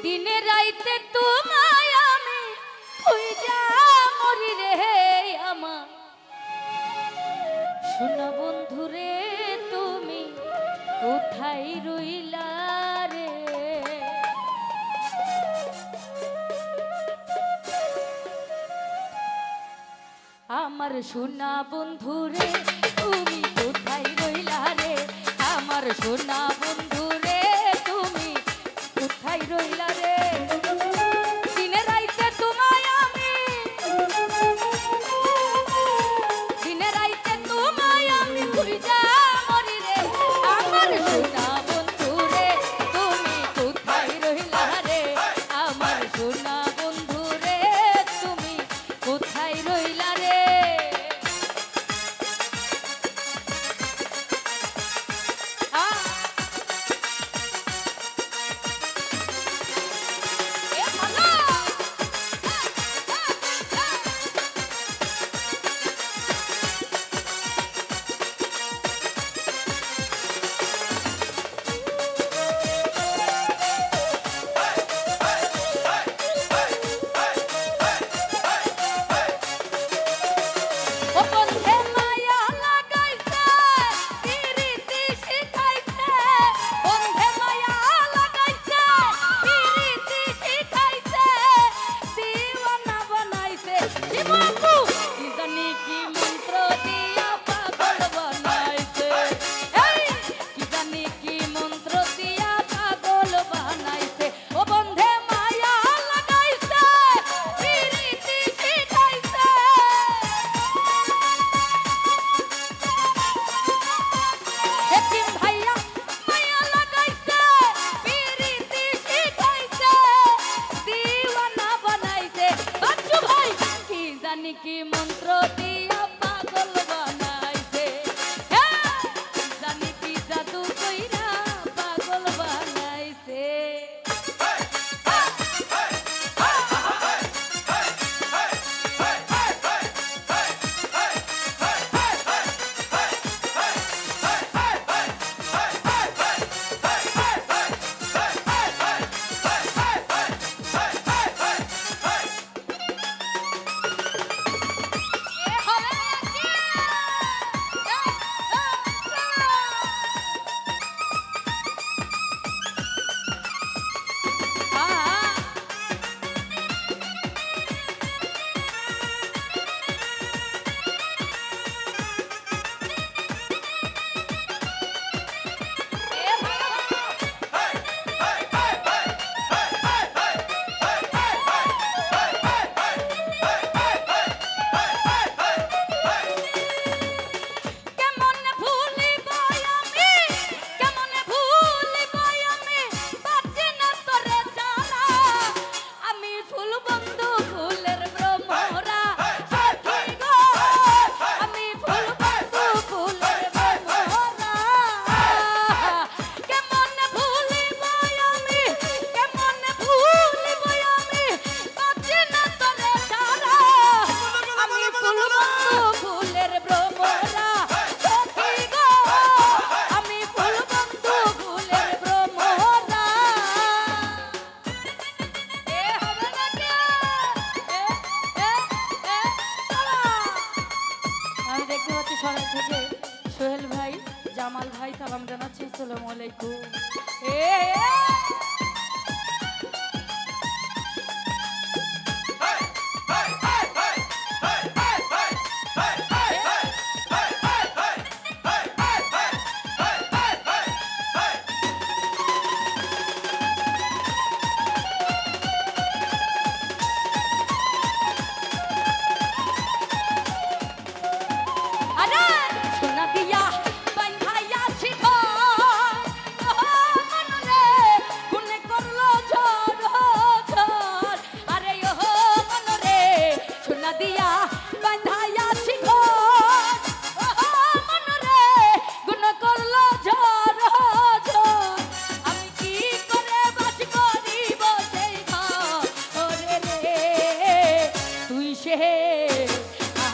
দিনে রাইতে তোমায় আমি খুঁজা মরি রে আমার শোনা বন্ধু রে তুমি কোথায় রইলা রে আমার সোনা বন্ধু রে তুমি কোথায় রইলা রে আমার সোনা বন্ধু রে তুমি কোথায় রইলা রে দিনে রাইতে তোমায় আমি দিনে রাইতে তোমায় আমি খুঁজা মরি রে আমার সোনা বন্ধু রে তুমি কোথায় রইলা রে আমার সোনা বন্ধু রে তুমি কোথায় রইলা রে কি মন্ত্র দিয়া পাগল বানাইছে জানি কি জাদু কইরা পাগল বানাইছে থেকে সোহেল ভাই জামাল ভাই সালাম জানাচ্ছি আসসালামু আলাইকুম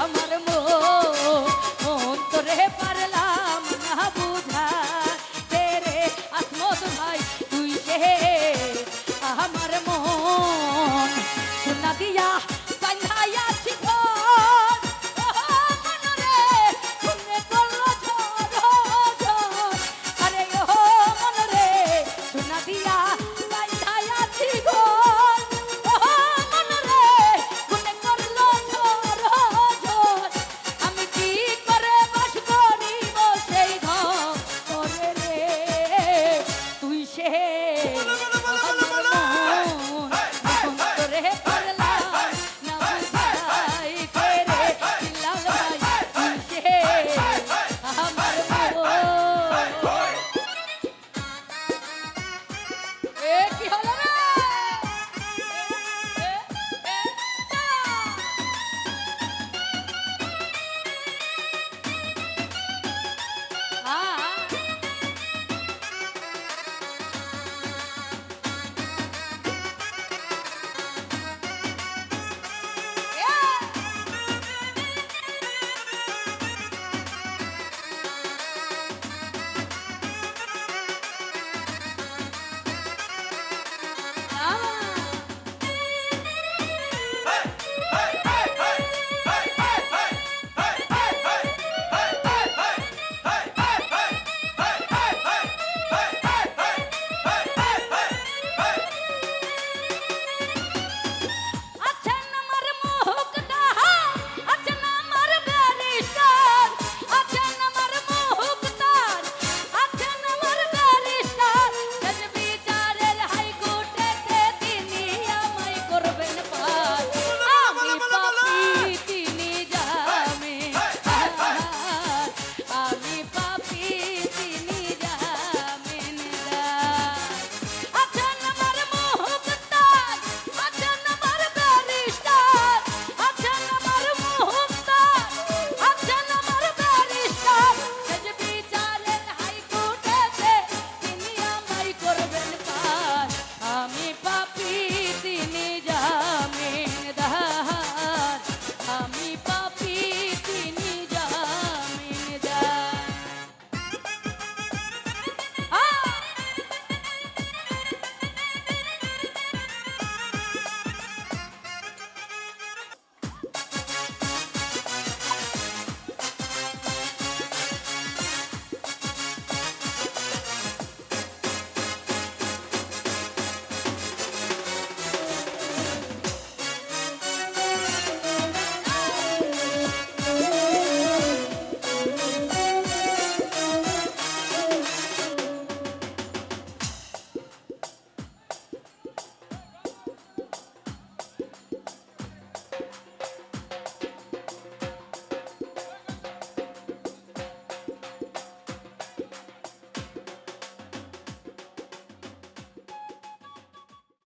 আমার মন তোরে পারলাম না বুঝা তেরে আসমত ভাই তুই সে আমার রে